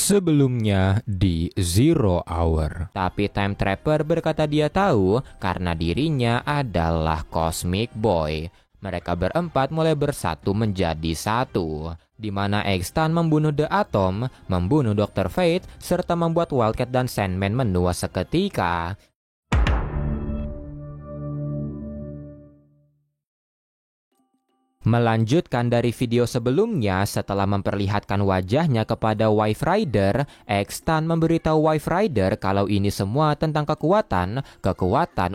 Sebelumnya di Zero Hour. Tapi Time Trapper berkata dia tahu karena dirinya adalah Cosmic Boy. Mereka berempat mulai bersatu menjadi satu, di mana X-Tan membunuh The Atom, membunuh Dr. Fate, serta membuat Wildcat dan Sandman menua seketika. Melanjutkan dari video sebelumnya, setelah memperlihatkan wajahnya kepada Wife Rider, X-Tan memberitahu Wife Rider kalau ini semua tentang kekuatan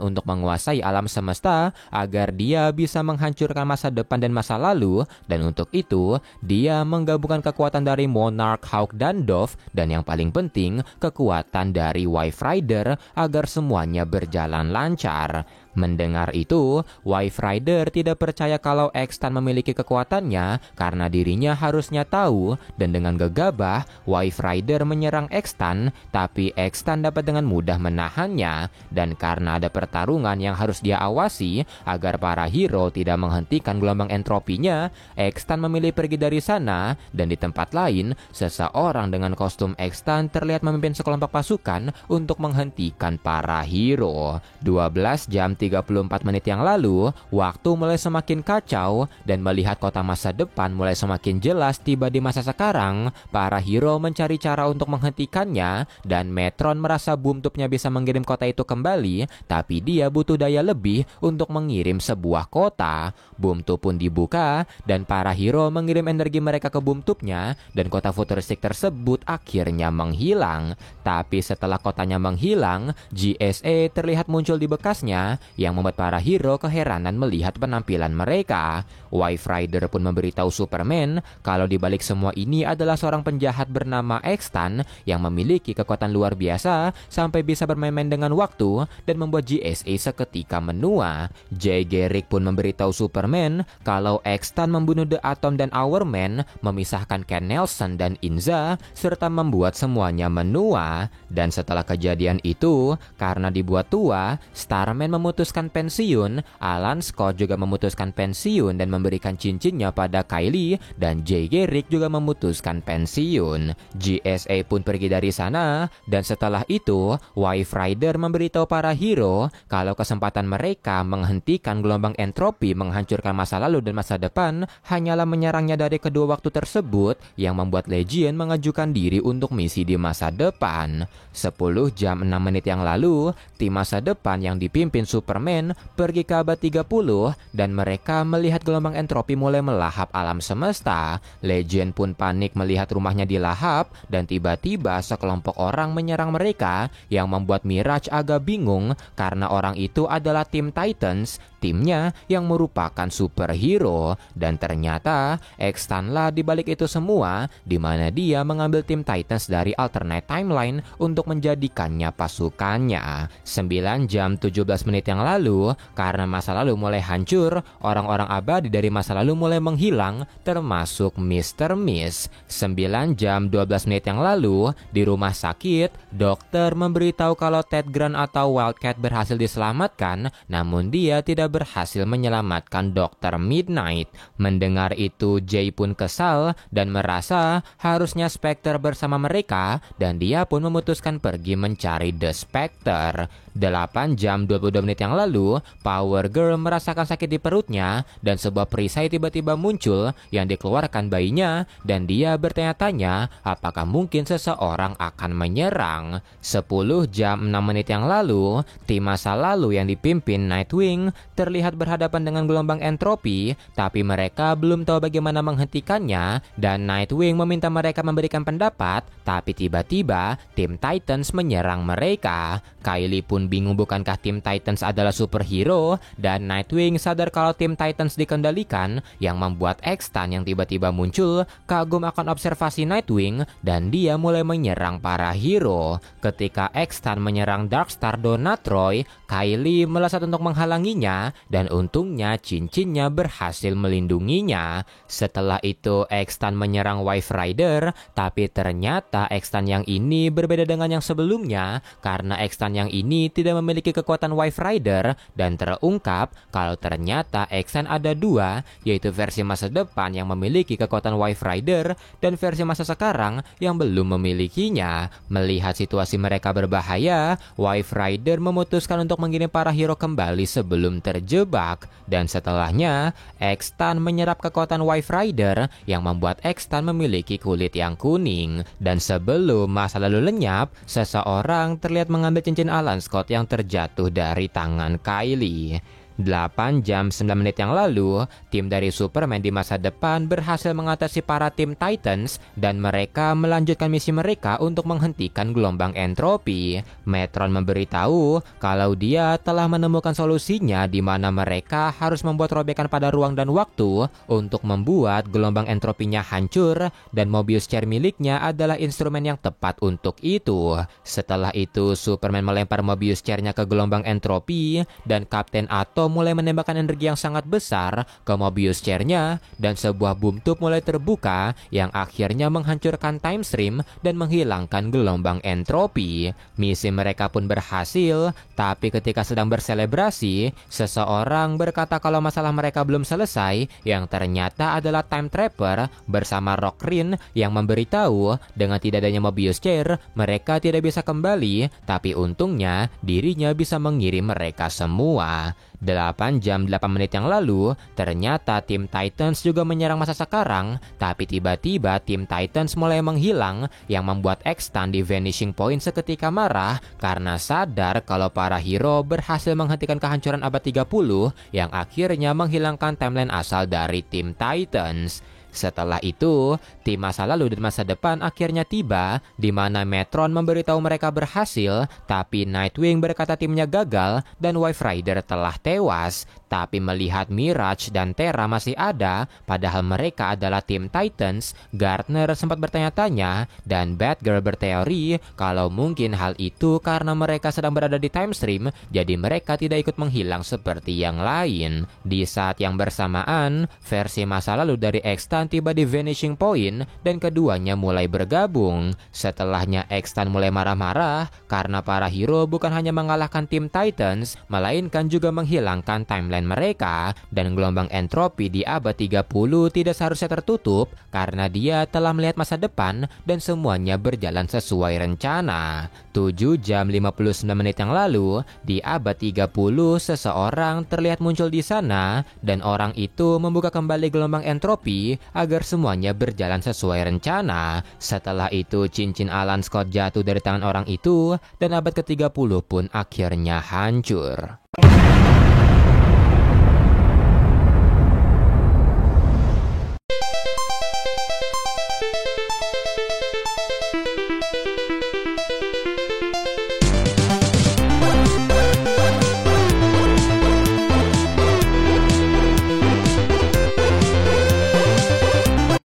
untuk menguasai alam semesta agar dia bisa menghancurkan masa depan dan masa lalu, dan untuk itu dia menggabungkan kekuatan dari Monarch, Hawk, dan Dove, dan yang paling penting kekuatan dari Wife Rider agar semuanya berjalan lancar. Mendengar itu, Wife Rider tidak percaya kalau X-Tan memiliki kekuatannya karena dirinya harusnya tahu, dan dengan gegabah Wife Rider menyerang X-Tan, tapi X-Tan dapat dengan mudah menahannya. Dan karena ada pertarungan yang harus dia awasi agar para hero tidak menghentikan gelombang entropinya, X-Tan memilih pergi dari sana, dan di tempat lain seseorang dengan kostum X-Tan terlihat memimpin sekelompok pasukan untuk menghentikan para hero. 12 jam 34 menit yang lalu, waktu mulai semakin kacau, dan melihat kota masa depan mulai semakin jelas tiba di masa sekarang, para hero mencari cara untuk menghentikannya, dan Metron merasa Boomtube-nya bisa mengirim kota itu kembali, tapi dia butuh daya lebih untuk mengirim sebuah kota. Boomtube pun dibuka, dan para hero mengirim energi mereka ke Boomtube-nya, dan kota futuristik tersebut akhirnya menghilang. Tapi setelah kotanya menghilang, GSA terlihat muncul di bekasnya, yang membuat para hero keheranan melihat penampilan mereka. Wife Rider pun memberitahu Superman kalau di balik semua ini adalah seorang penjahat bernama X-Tan yang memiliki kekuatan luar biasa sampai bisa bermain-main dengan waktu dan membuat GSA seketika menua. Jay Garrick pun memberitahu Superman kalau X-Tan membunuh The Atom dan Hourman, memisahkan Ken Nelson dan Inza, serta membuat semuanya menua. Dan setelah kejadian itu, karena dibuat tua, Starman memutuskan pensiun, Alan Scott juga memutuskan pensiun dan memberikan cincinnya pada Kylie, dan Jay Garrick juga memutuskan pensiun. GSA pun pergi dari sana, dan setelah itu Wife Rider memberitahu para hero kalau kesempatan mereka menghentikan gelombang entropi menghancurkan masa lalu dan masa depan hanyalah menyerangnya dari kedua waktu tersebut, yang membuat Legion mengajukan diri untuk misi di masa depan. 10 jam 6 menit yang lalu, tim masa depan yang dipimpin Superman pergi ke abad 30, dan mereka melihat gelombang entropi mulai melahap alam semesta. Legion pun panik melihat rumahnya dilahap, dan tiba-tiba sekelompok orang menyerang mereka yang membuat Mirage agak bingung karena orang itu adalah tim Titans, timnya yang merupakan superhero. Dan ternyata X-Tan lah dibalik itu semua, di mana dia mengambil tim Titans dari alternate timeline untuk menjadikannya pasukannya. 9 jam 17 menit yang lalu, karena masa lalu mulai hancur, orang-orang abadi dari masa lalu mulai menghilang, termasuk Mr. Miss. 9 jam 12 menit yang lalu, di rumah sakit, dokter memberitahu kalau Ted Grant atau Wildcat berhasil diselamatkan, namun dia tidak berhasil menyelamatkan Dr. Midnight. Mendengar itu, Jay pun kesal dan merasa harusnya Spectre bersama mereka, dan dia pun memutuskan pergi mencari The Spectre. 8 jam 22 menit yang lalu, Power Girl merasakan sakit di perutnya, dan sebuah perisai tiba-tiba muncul yang dikeluarkan bayinya, dan dia bertanya-tanya apakah mungkin seseorang akan menyerang. 10 jam 6 menit yang lalu, tim masa lalu yang dipimpin Nightwing terlihat berhadapan dengan gelombang entropi, tapi mereka belum tahu bagaimana menghentikannya, dan Nightwing meminta mereka memberikan pendapat, tapi tiba-tiba tim Titans menyerang mereka. Kylie pun bingung bukankah tim Titans adalah superhero, dan Nightwing sadar kalau tim Titans dikendalikan, yang membuat X-Tan yang tiba-tiba muncul kagum akan observasi Nightwing, dan dia mulai menyerang para hero. Ketika X-Tan menyerang Darkstar Donatroy, Kylie melesat untuk menghalanginya, dan untungnya cincinnya berhasil melindunginya. Setelah itu X-Tan menyerang Wife Rider, tapi ternyata X-Tan yang ini berbeda dengan yang sebelumnya, karena X-Tan yang ini tidak memiliki kekuatan Wife Rider, dan terungkap kalau ternyata X-Tan ada dua, dua, yaitu versi masa depan yang memiliki kekuatan Wife Rider dan versi masa sekarang yang belum memilikinya. Melihat situasi mereka berbahaya, Wife Rider memutuskan untuk mengirim para hero kembali sebelum terjebak. Dan setelahnya, X-Tan menyerap kekuatan Wife Rider yang membuat X-Tan memiliki kulit yang kuning. Dan sebelum masa lalu lenyap, seseorang terlihat mengambil cincin Alan Scott yang terjatuh dari tangan Kylie. 8 jam 9 menit yang lalu, tim dari Superman di masa depan berhasil mengatasi para tim Titans dan mereka melanjutkan misi mereka untuk menghentikan gelombang entropi. Metron memberitahu kalau dia telah menemukan solusinya di mana mereka harus membuat robekan pada ruang dan waktu untuk membuat gelombang entropinya hancur dan Mobius Chair miliknya adalah instrumen yang tepat untuk itu. Setelah itu, Superman melempar Mobius Chair-nya ke gelombang entropi dan Kapten Atom mulai menembakkan energi yang sangat besar ke Mobius Chair-nya dan sebuah boom tube mulai terbuka yang akhirnya menghancurkan time stream dan menghilangkan gelombang entropi. Misi mereka pun berhasil, tapi ketika sedang berselebrasi, seseorang berkata kalau masalah mereka belum selesai yang ternyata adalah Time Trapper bersama Rockrin yang memberitahu dengan tidak adanya Mobius Chair, mereka tidak bisa kembali, tapi untungnya dirinya bisa mengirim mereka semua. 8 jam 8 menit yang lalu, ternyata tim Titans juga menyerang masa sekarang, tapi tiba-tiba tim Titans mulai menghilang yang membuat X-Tan di Vanishing Point seketika marah karena sadar kalau para hero berhasil menghentikan kehancuran abad 30 yang akhirnya menghilangkan timeline asal dari tim Titans. Setelah itu, tim masa lalu dan masa depan akhirnya tiba, di mana Metron memberitahu mereka berhasil, tapi Nightwing berkata timnya gagal dan Wife Rider telah tewas. Tapi melihat Mirage dan Terra masih ada, padahal mereka adalah tim Titans, Gardner sempat bertanya-tanya dan Batgirl berteori kalau mungkin hal itu karena mereka sedang berada di time stream, jadi mereka tidak ikut menghilang seperti yang lain. Di saat yang bersamaan, versi masa lalu dari X-Tan tiba di Vanishing Point dan keduanya mulai bergabung. Setelahnya X-Tan mulai marah-marah karena para hero bukan hanya mengalahkan tim Titans, melainkan juga menghilangkan timeline mereka, dan gelombang entropi di abad 30 tidak seharusnya tertutup karena dia telah melihat masa depan dan semuanya berjalan sesuai rencana. 7 jam 59 menit yang lalu, di abad 30 seseorang terlihat muncul di sana dan orang itu membuka kembali gelombang entropi agar semuanya berjalan sesuai rencana. Setelah itu cincin Alan Scott jatuh dari tangan orang itu dan abad ke-30 pun akhirnya hancur.